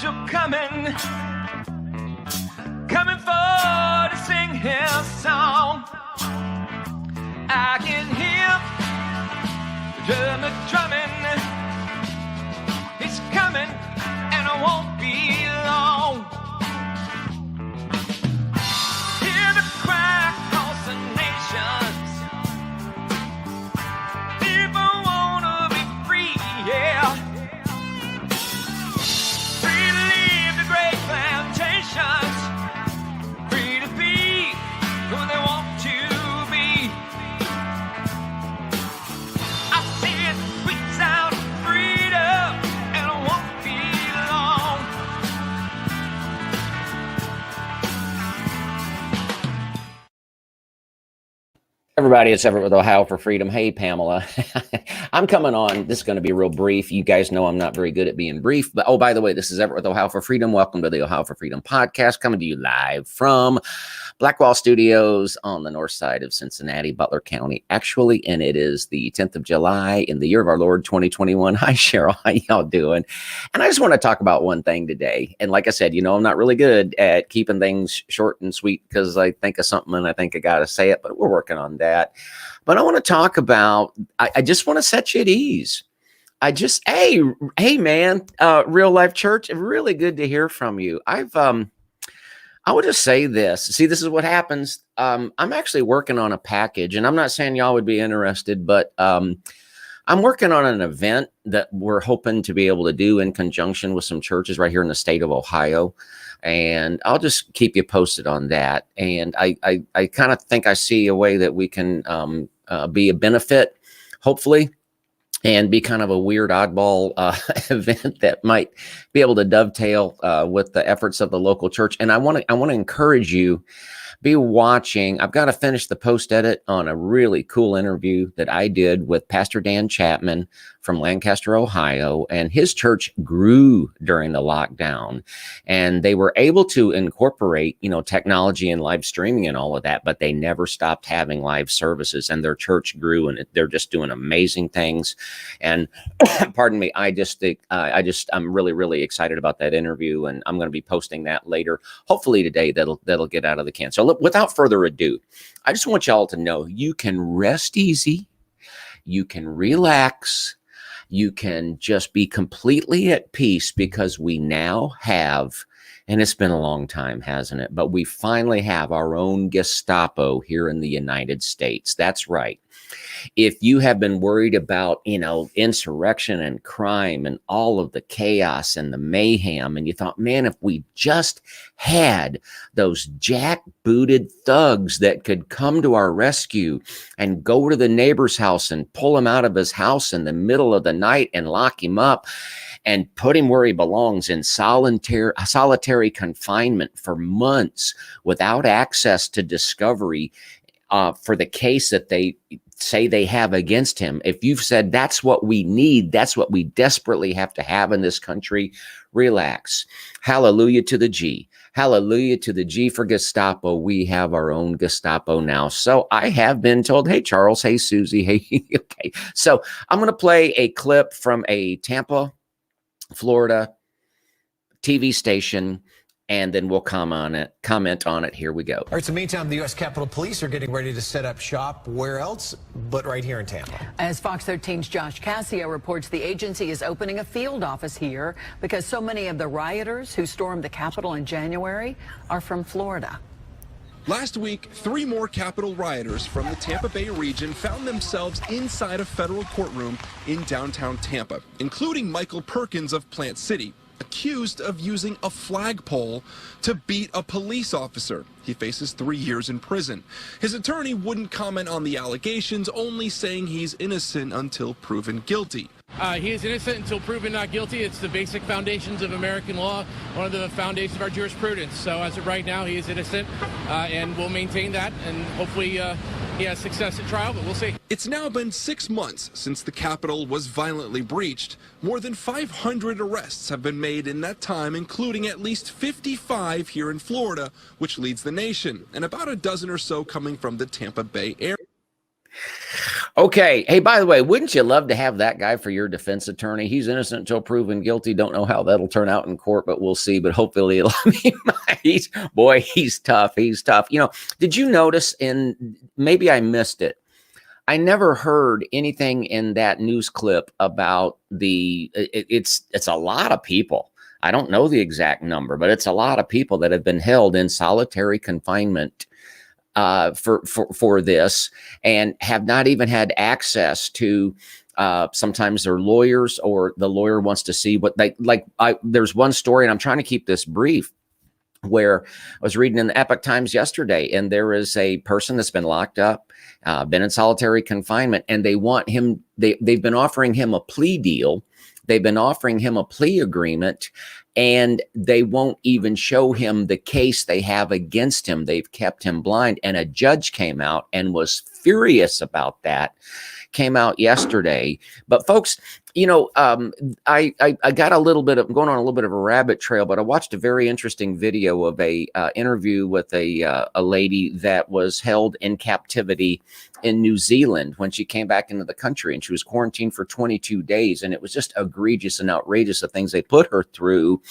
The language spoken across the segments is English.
you're coming, coming for to sing his song. I can hear the drummer drumming. He's coming, and it won't be long. Hear the cry across the nations. People wanna be free, yeah. Free to leave the great plantations. Free to be who they want to be. I see it squeaks out freedom, and it won't be long. Everybody, it's Everett with Ohio for Freedom. Hey, Pamela. I'm coming on. This is going to be real brief. You guys know I'm not very good at being brief. But, oh, by the way, this is Everett with Ohio for Freedom. Welcome to the Ohio for Freedom podcast, coming to you live from Blackwall Studios on the north side of Cincinnati, Butler County, actually. And it is the 10th of July in the year of our Lord, 2021. Hi, Cheryl. How y'all doing? And I just want to talk about one thing today. And like I said, you know, I'm not really good at keeping things short and sweet because I think of something and I think I got to say it, but we're working on that. But I want to talk about, I just want to set you at ease. Hey man, Real Life Church, really good to hear from you. I would just say this. See, this is what happens. I'm actually working on a package, and I'm not saying y'all would be interested, but I'm working on an event that we're hoping to be able to do in conjunction with some churches right here in the state of Ohio. And I'll just keep you posted on that. And I kind of think I see a way that we can be a benefit, hopefully, and be kind of a weird oddball event that might be able to dovetail with the efforts of the local church. And I want to encourage you, be watching. I've got to finish the post edit on a really cool interview that I did with Pastor Dan Chapman from Lancaster, Ohio, and his church grew during the lockdown, and they were able to incorporate, you know, technology and live streaming and all of that, but they never stopped having live services, and their church grew, and they're just doing amazing things. And pardon me, I'm really, really excited about that interview, and I'm going to be posting that later, hopefully today. That'll get out of the can. So look, without further ado, I just want y'all to know you can rest easy, you can relax, you can just be completely at peace, because we now have, and it's been a long time, hasn't it? But we finally have our own Gestapo here in the United States. That's right. If you have been worried about, you know, insurrection and crime and all of the chaos and the mayhem, and you thought, man, if we just had those jackbooted thugs that could come to our rescue and go to the neighbor's house and pull him out of his house in the middle of the night and lock him up and put him where he belongs in solitary confinement for months without access to discovery for the case that they say they have against him. If you've said that's what we need, that's what we desperately have to have in this country, relax. Hallelujah to the G. Hallelujah to the G for Gestapo. We have our own Gestapo now. So I have been told, hey, Charles, hey, Susie, hey, okay. So I'm going to play a clip from a Tampa, Florida TV station, and then we'll comment on it. Here we go. All right, so meantime, the U.S. Capitol Police are getting ready to set up shop. Where else but right here in Tampa? As Fox 13's Josh Cassio reports, the agency is opening a field office here because so many of the rioters who stormed the Capitol in January are from Florida. Last week, 3 more Capitol rioters from the Tampa Bay region found themselves inside a federal courtroom in downtown Tampa, including Michael Perkins of Plant City, accused of using a flagpole to beat a police officer. He faces 3 years in prison. His attorney wouldn't comment on the allegations, only saying he's innocent until proven guilty. He is innocent until proven not guilty. It's the basic foundations of American law, one of the foundations of our jurisprudence. So as of right now, he is innocent, and we'll maintain that, and hopefully he has success at trial, but we'll see. It's now been 6 months since the Capitol was violently breached. More than 500 arrests have been made in that time, including at least 55 here in Florida, which leads the nation, and about a dozen or so coming from the Tampa Bay area. Okay. Hey, by the way, wouldn't you love to have that guy for your defense attorney? He's innocent until proven guilty. Don't know how that'll turn out in court, but we'll see. But hopefully, he's tough. He's tough. Did you notice maybe I missed it. I never heard anything in that news clip about it's a lot of people. I don't know the exact number, but it's a lot of people that have been held in solitary confinement for this and have not even had access to sometimes their lawyers, or the lawyer wants to see what there's one story, and I'm trying to keep this brief, where I was reading in the Epoch Times yesterday, and there is a person that's been locked up, been in solitary confinement, and they want him, they've been offering him a plea deal. They've been offering him a plea agreement, and they won't even show him the case they have against him. They've kept him blind. And a judge came out and was furious about that, came out yesterday. But folks, I got a little bit of going on a little bit of a rabbit trail, but I watched a very interesting video of a interview with a lady that was held in captivity in New Zealand when she came back into the country, and she was quarantined for 22 days. And it was just egregious and outrageous, the things they put her through.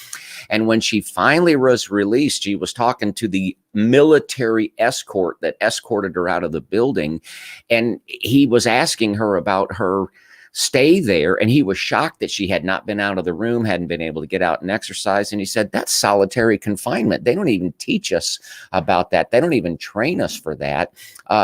And when she finally was released, she was talking to the military escort that escorted her out of the building. And he was asking her about her stay there, and he was shocked that she had not been out of the room, hadn't been able to get out and exercise. And he said, that's solitary confinement. They don't even teach us about that. They don't even train us for that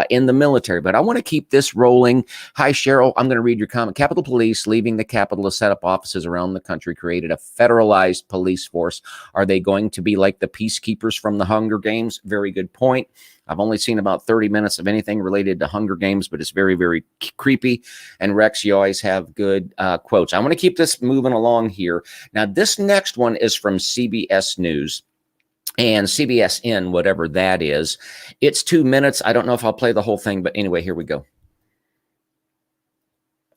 in the military. But I want to keep this rolling. Hi, Cheryl. I'm going to read your comment. Capitol Police leaving the Capitol to set up offices around the country, created a federalized police force. Are they going to be like the peacekeepers from the Hunger Games? Very good point. I've only seen about 30 minutes of anything related to Hunger Games, but it's very, very creepy. And Rex, you always have good quotes. I want to keep this moving along here. Now, this next one is from CBS News and CBSN, whatever that is. It's 2 minutes. I don't know if I'll play the whole thing, but anyway, here we go.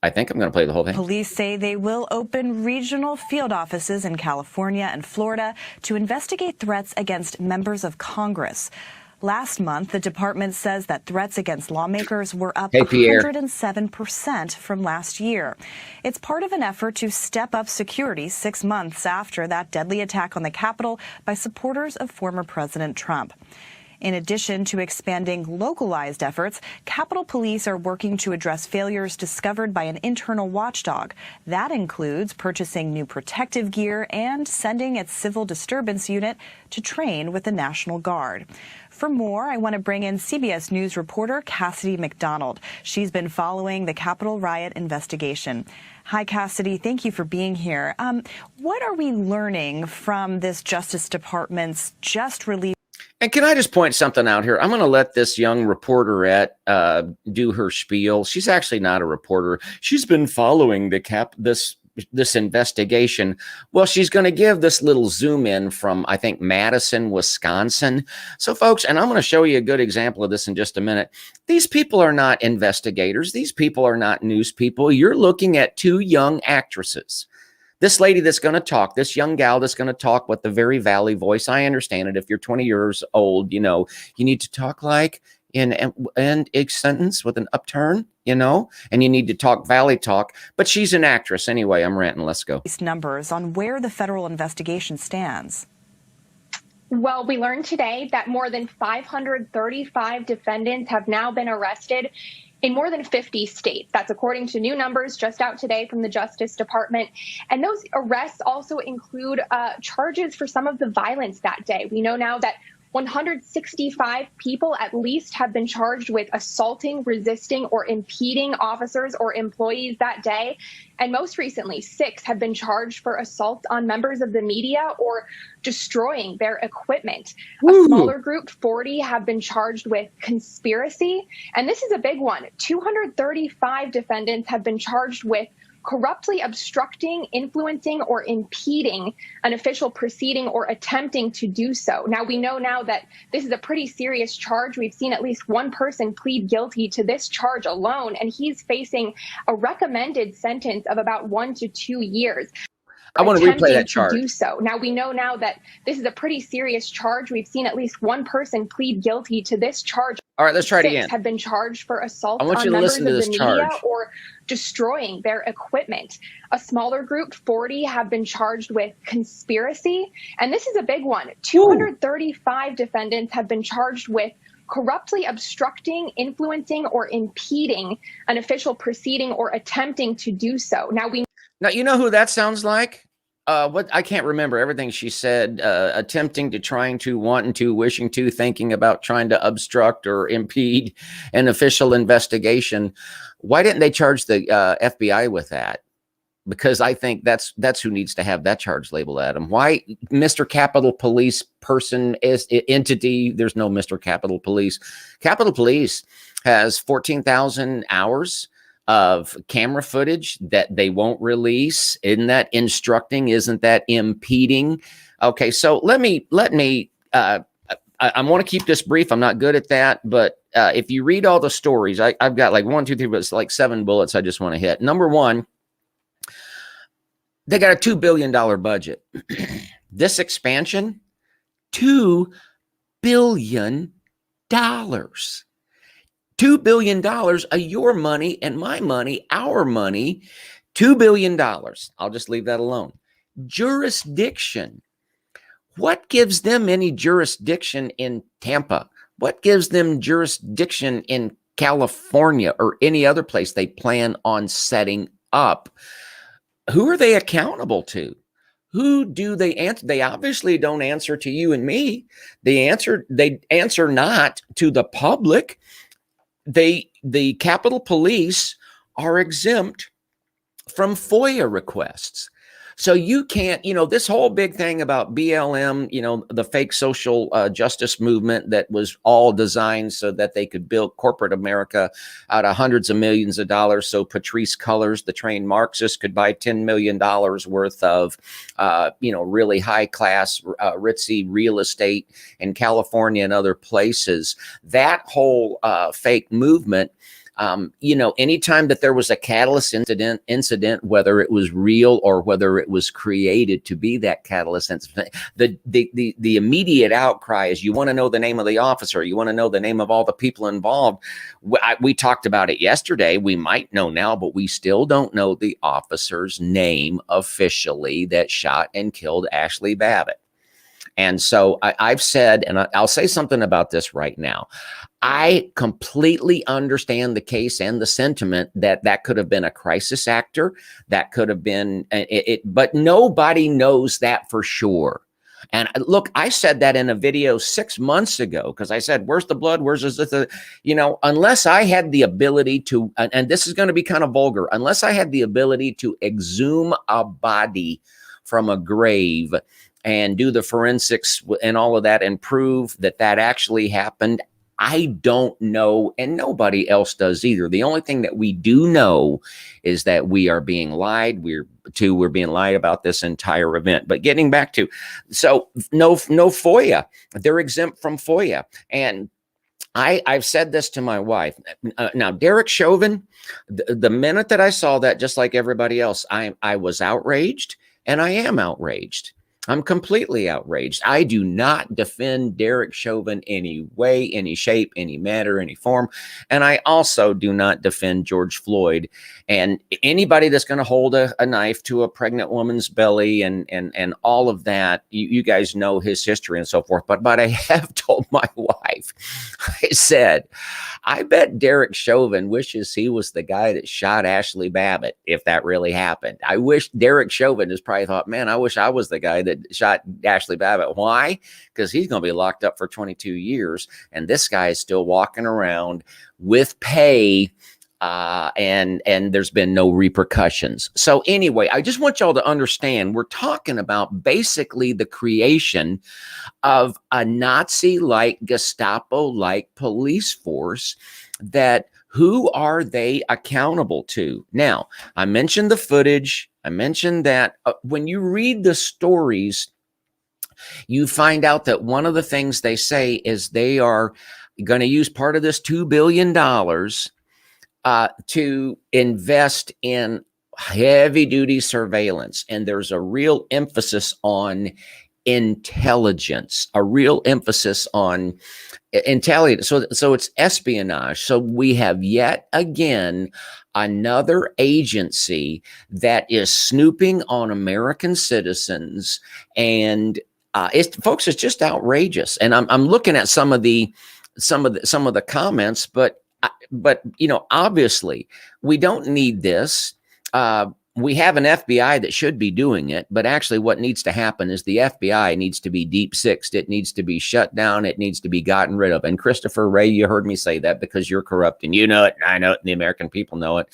I think I'm going to play the whole thing. Police say they will open regional field offices in California and Florida to investigate threats against members of Congress. Last month, the department says that threats against lawmakers were up 107% from last year. It's part of an effort to step up security 6 months after that deadly attack on the Capitol by supporters of former President Trump. In addition to expanding localized efforts, Capitol Police are working to address failures discovered by an internal watchdog. That includes purchasing new protective gear and sending its civil disturbance unit to train with the National Guard. For more, I want to bring in CBS News reporter Cassidy McDonald. She's been following the Capitol riot investigation. Hi, Cassidy. Thank you for being here. What are we learning from this Justice Department's just released? And can I just point something out here? I'm going to let this young reporterette do her spiel. She's actually not a reporter. She's been following this investigation. Well, she's going to give this little zoom in from, I think, Madison, Wisconsin. So, folks, and I'm going to show you a good example of this in just a minute. These people are not investigators. These people are not news people. You're looking at two young actresses. This lady that's going to talk, this young gal that's going to talk with the very Valley voice. I understand it. If you're 20 years old, you need to talk like in a sentence with an upturn, and you need to talk Valley talk. But she's an actress. Anyway, I'm ranting. Let's go. Numbers on where the federal investigation stands. Well, we learned today that more than 535 defendants have now been arrested in more than 50 states. That's according to new numbers just out today from the Justice Department. And those arrests also include charges for some of the violence that day. We know now that 165 people at least have been charged with assaulting, resisting, or impeding officers or employees that day. And most recently, 6 have been charged for assault on members of the media or destroying their equipment. A smaller group, 40, have been charged with conspiracy. And this is a big one. 235 defendants have been charged with corruptly obstructing, influencing, or impeding an official proceeding or attempting to do so. Now, we know now that this is a pretty serious charge. We've seen at least one person plead guilty to this charge alone, and he's facing a recommended sentence of about 1 to 2 years. I want to replay attempting that to charge. do so. Now, we know now that this is a pretty serious charge. We've seen at least one person plead guilty to this charge. All right, let's try it 6 again. have been charged for assault I want on you to members listen of to the this media charge. or destroying their equipment. A smaller group, 40, have been charged with conspiracy. And this is a big one. 235 defendants have been charged with corruptly obstructing, influencing, or impeding an official proceeding or attempting to do so. Now, you know who that sounds like? What I can't remember everything she said. Attempting to, trying to, wanting to, wishing to, thinking about, trying to obstruct or impede an official investigation. Why didn't they charge the FBI with that? Because I think that's who needs to have that charge label at him. Why Mr. Capitol Police person is entity? There's no Mr. Capitol Police. Capitol Police has 14,000 hours of camera footage that they won't release. Isn't that instructing? Isn't that impeding? Okay, so let me I want to keep this brief. I'm not good at that, but if you read all the stories, I've got like 1, 2, 3, but it's like 7 bullets I just want to hit. Number one, they got a $2 billion budget. This expansion, $2 billion. $2 billion of your money and my money, our money, $2 billion. I'll just leave that alone. Jurisdiction. What gives them any jurisdiction in Tampa? What gives them jurisdiction in California or any other place they plan on setting up? Who are they accountable to? Who do they answer? They obviously don't answer to you and me. They answer not to the the Capitol Police are exempt from FOIA requests. So you can't, this whole big thing about BLM, the fake social justice movement that was all designed so that they could build corporate America out of hundreds of millions of dollars. So Patrice Cullors, the trained Marxist, could buy $10 million worth of, really high class, ritzy real estate in California and other places. That whole fake movement. Anytime that there was a catalyst incident, whether it was real or whether it was created to be that catalyst incident, the immediate outcry is, you want to know the name of the officer, you want to know the name of all the people involved. We talked about it yesterday. We might know now, but we still don't know the officer's name officially that shot and killed Ashley Babbitt. And so I've said, and I'll say something about this right now. I completely understand the case and the sentiment that could have been a crisis actor. That could have been it, but nobody knows that for sure. And look, I said that in a video 6 months ago, because I said, where's the blood? Where's this? Unless I had the ability to, and this is going to be kind of vulgar, unless I had the ability to exhume a body from a grave and do the forensics and all of that and prove that actually happened, I don't know, and nobody else does either. The only thing that we do know is that we are being lied. We're being lied about this entire event. But getting back to, so no FOIA. They're exempt from FOIA. And I've said this to my wife. Now, Derek Chauvin, the minute that I saw that, just like everybody else, I was outraged, and I am outraged. I'm completely outraged. I do not defend Derek Chauvin any way, any shape, any manner, any form. And I also do not defend George Floyd. And anybody that's going to hold a knife to a pregnant woman's belly and all of that, you guys know his history and so forth. But I have told my wife, I said, I bet Derek Chauvin wishes he was the guy that shot Ashley Babbitt, if that really happened. I wish Derek Chauvin has probably thought, man, I wish I was the guy that shot Ashley Babbitt. Why? Because he's going to be locked up for 22 years. And this guy is still walking around with pay. And there's been no repercussions. So anyway, I just want y'all to understand, we're talking about basically the creation of a Nazi-like, Gestapo-like police force that who are they accountable to? Now, I mentioned the footage. I mentioned that when you read the stories, you find out that one of the things they say is they are going to use part of this $2 billion to invest in heavy duty surveillance, and there's a real emphasis on intelligence, a real emphasis on intelligence. So it's espionage. So we have yet again another agency that is snooping on American citizens, and it's just outrageous. And I'm looking at some of the comments, but obviously we don't need this. We have an FBI that should be doing it, but actually what needs to happen is the FBI needs to be deep sixed. It needs to be shut down. It needs to be gotten rid of. And Christopher Wray, you heard me say that because you're corrupt and you know it. And I know it. And the American people know it.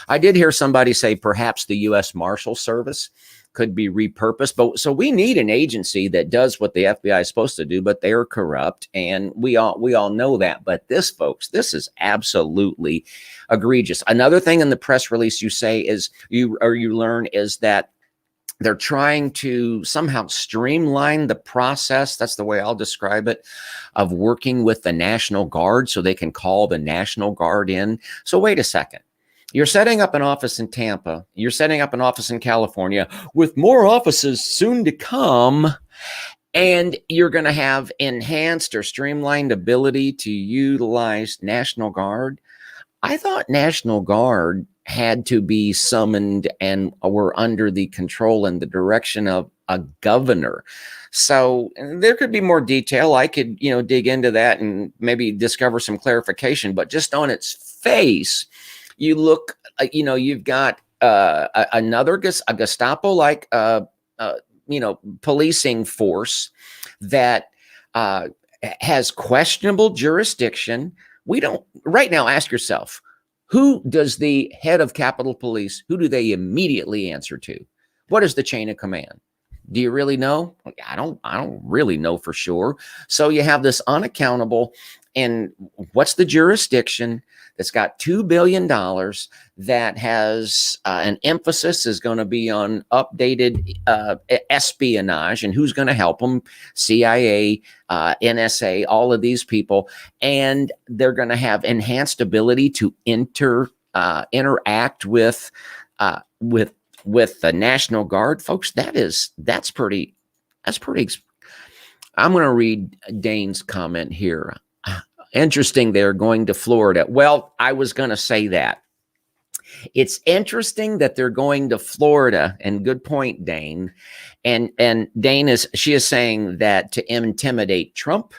I did hear somebody say perhaps the U.S. Marshal Service could be repurposed. But so we need an agency that does what the FBI is supposed to do, but they're corrupt. And we all know that. But this, folks, this is absolutely egregious. Another thing in the press release you say is you learn is that they're trying to somehow streamline the process. That's the way I'll describe it, of working with the National Guard so they can call the National Guard in. So wait a second. You're setting up an office in Tampa. You're setting up an office in California with more offices soon to come. And you're going to have enhanced or streamlined ability to utilize National Guard. I thought National Guard had to be summoned and were under the control and the direction of a governor. So there could be more detail. I could, dig into that and maybe discover some clarification. But just on its face, you look, you've got a Gestapo-like, policing force that has questionable jurisdiction. We don't, right now, ask yourself, who does the head of Capitol Police, who do they immediately answer to? What is the chain of command? Do you really know? I don't really know for sure. So you have this unaccountable, and what's the jurisdiction that's got $2 billion that has an emphasis is going to be on updated espionage, and who's going to help them? CIA, NSA, all of these people, and they're going to have enhanced ability to interact with the National Guard, folks. That's pretty. I'm going to read Dane's comment here. Interesting, they're going to Florida. Well, I was going to say that. It's interesting that they're going to Florida, and good point, Dane. And Dane she is saying that to intimidate Trump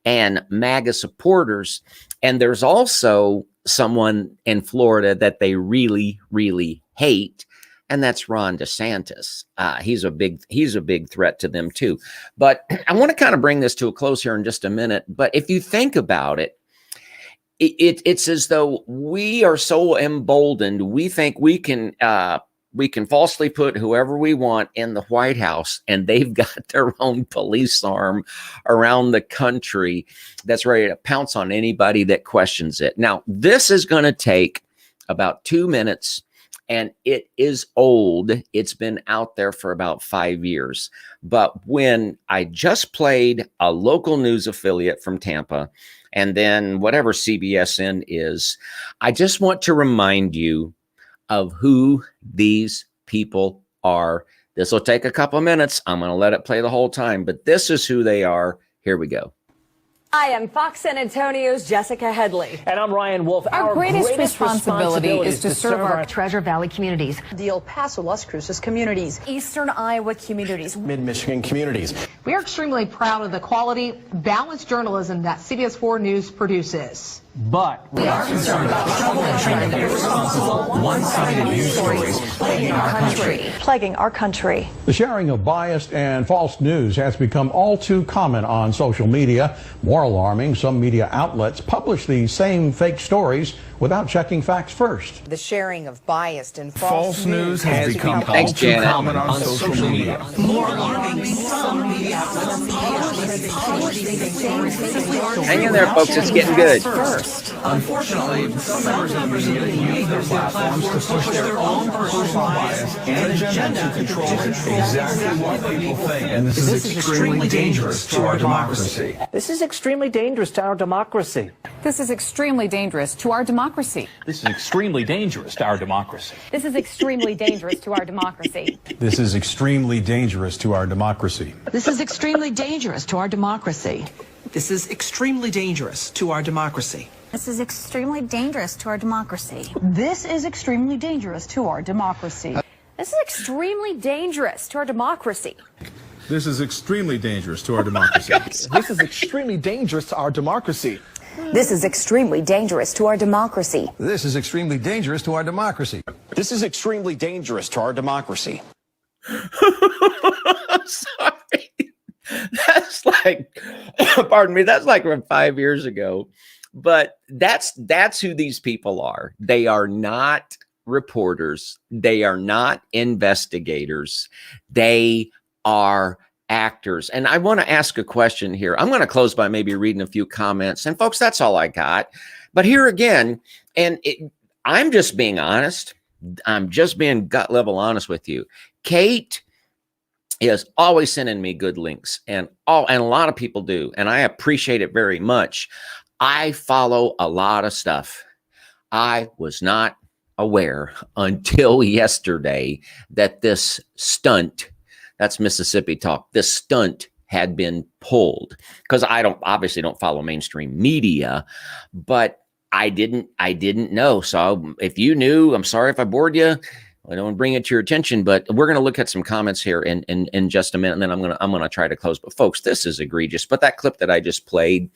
and MAGA supporters. And there's also someone in Florida that they really, really hate, and that's Ron DeSantis. He's a big threat to them too. But I want to kind of bring this to a close here in just a minute. But if you think about it, it's as though we are so emboldened. We think we can falsely put whoever we want in the White House, and they've got their own police arm around the country that's ready to pounce on anybody that questions it. Now, this is going to take about 2 minutes. And it is old. It's been out there for about 5 years. But when I just played a local news affiliate from Tampa, and then whatever CBSN is, I just want to remind you of who these people are. This will take a couple of minutes. I'm going to let it play the whole time, but this is who they are. Here we go. Hi, I'm Fox San Antonio's Jessica Headley. And I'm Ryan Wolf. Our greatest responsibility is to serve our Treasure Valley communities, the El Paso, Las Cruces communities, Eastern Iowa communities, Mid-Michigan communities. We are extremely proud of the quality, balanced journalism that CBS 4 News produces. But we are concerned about trouble and irresponsible, one-sided news stories plaguing our country. The sharing of biased and false news has become all too common on social media. More alarming, some media outlets publish these same fake stories without checking facts first. The sharing of biased and false news has become all too common on social media. More alarming, some media outlets publish these same fake stories. Hang in there, folks. It's getting good. first. Unfortunately, some members of the media use their platforms to push their own personal bias and agenda to control exactly what people think. And this is extremely dangerous to our democracy. This is extremely dangerous to our democracy. This is extremely dangerous to our democracy. This is extremely dangerous to our democracy. This is extremely dangerous to our democracy. This is extremely dangerous to our democracy. This is extremely dangerous to our democracy. This is extremely dangerous to our democracy. This is extremely dangerous to our democracy. This is extremely dangerous to our democracy. This is extremely dangerous to our democracy. This is extremely dangerous to our democracy. This is extremely dangerous to our democracy. This is extremely dangerous to our democracy. This is extremely dangerous to our democracy. This is extremely dangerous to our democracy. I'm sorry. That's like, pardon me, that's like from 5 years ago. But that's who these people are. They are not reporters. They are not investigators. They are actors. And I want to ask a question here. I'm going to close by maybe reading a few comments. And folks, that's all I got. But here again, I'm just being honest. I'm just being gut level honest with you. Kate is always sending me good links, and a lot of people do, and I appreciate it very much. I follow a lot of stuff. I was not aware until yesterday that this stunt, that's Mississippi talk, this stunt had been pulled, because I obviously don't follow mainstream media, but I didn't know. So if you knew, I'm sorry if I bored you. I don't want to bring it to your attention, but we're going to look at some comments here in just a minute, and then I'm going to try to close. But folks, this is egregious. But that clip that I just played,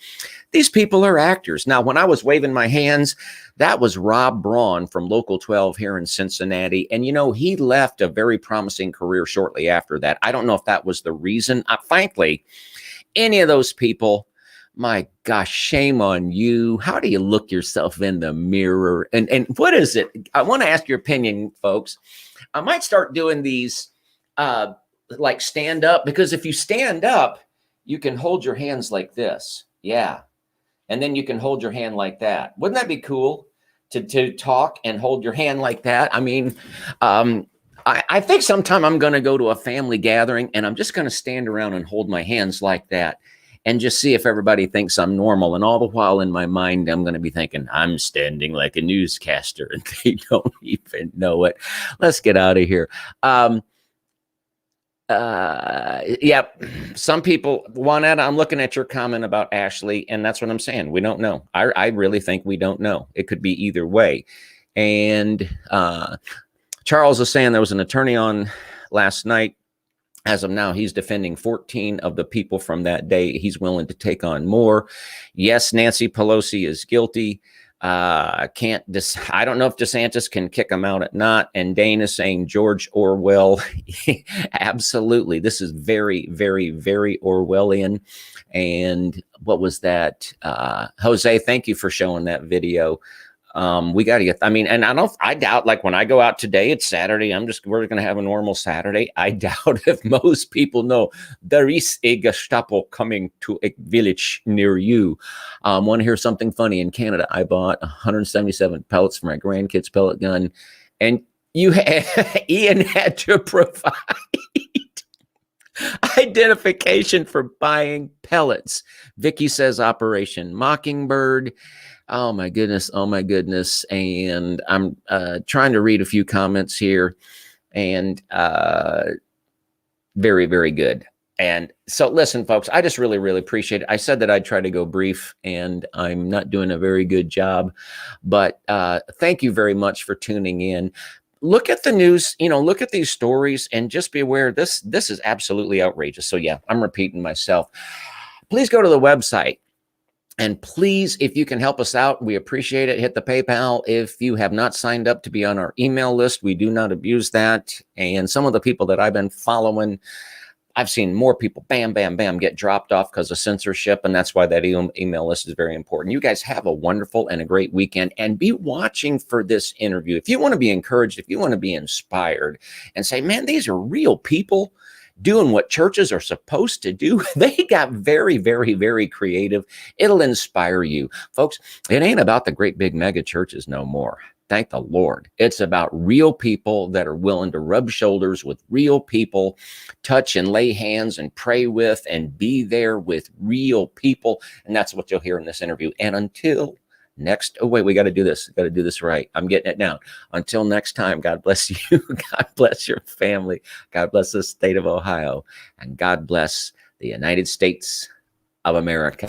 these people are actors. Now, when I was waving my hands, that was Rob Braun from Local 12 here in Cincinnati, and he left a very promising career shortly after that. I don't know if that was the reason. Frankly, any of those people, my gosh, shame on you. How do you look yourself in the mirror? And what is it? I want to ask your opinion, folks. I might start doing these like stand up, because if you stand up, you can hold your hands like this. Yeah. And then you can hold your hand like that. Wouldn't that be cool to talk and hold your hand like that? I mean, I think sometime I'm going to go to a family gathering and I'm just going to stand around and hold my hands like that, and just see if everybody thinks I'm normal. And all the while in my mind, I'm going to be thinking, I'm standing like a newscaster, and they don't even know it. Let's get out of here. Yeah, some people, Juanetta, I'm looking at your comment about Ashley, and that's what I'm saying. We don't know. I really think we don't know. It could be either way. And Charles is saying there was an attorney on last night. As of now, he's defending 14 of the people from that day. He's willing to take on more. Yes, Nancy Pelosi is guilty. I don't know if DeSantis can kick him out or not. And Dane is saying George Orwell. Absolutely. This is very, very, very Orwellian. And what was that? Jose, thank you for showing that video. We got to get, and I doubt, like when I go out today, it's Saturday. We're going to have a normal Saturday. I doubt if most people know there is a Gestapo coming to a village near you. Want to hear something funny? In Canada, I bought 177 pellets for my grandkids' pellet gun, and Ian had to provide identification for buying pellets. Vicky says Operation Mockingbird. Oh my goodness. Oh my goodness. And I'm trying to read a few comments here, and very, very good. And so listen, folks, I just really, really appreciate it. I said that I'd try to go brief, and I'm not doing a very good job, but thank you very much for tuning in. Look at the news, look at these stories, and just be aware this is absolutely outrageous. So yeah, I'm repeating myself. Please go to the website. And please, if you can help us out, we appreciate it. Hit the PayPal. If you have not signed up to be on our email list, we do not abuse that. And some of the people that I've been following, I've seen more people, bam, bam, bam, get dropped off because of censorship. And that's why that email list is very important. You guys have a wonderful and a great weekend, and be watching for this interview. If you want to be encouraged, if you want to be inspired and say, man, these are real people. doing what churches are supposed to do. They got very, very, very creative. It'll inspire you. Folks, it ain't about the great big mega churches no more. Thank the Lord. It's about real people that are willing to rub shoulders with real people, touch and lay hands and pray with and be there with real people. And that's what you'll hear in this interview. And until next, oh wait, we got to do this. Got to do this right. I'm getting it down. Until next time, God bless you. God bless your family. God bless the state of Ohio. And God bless the United States of America.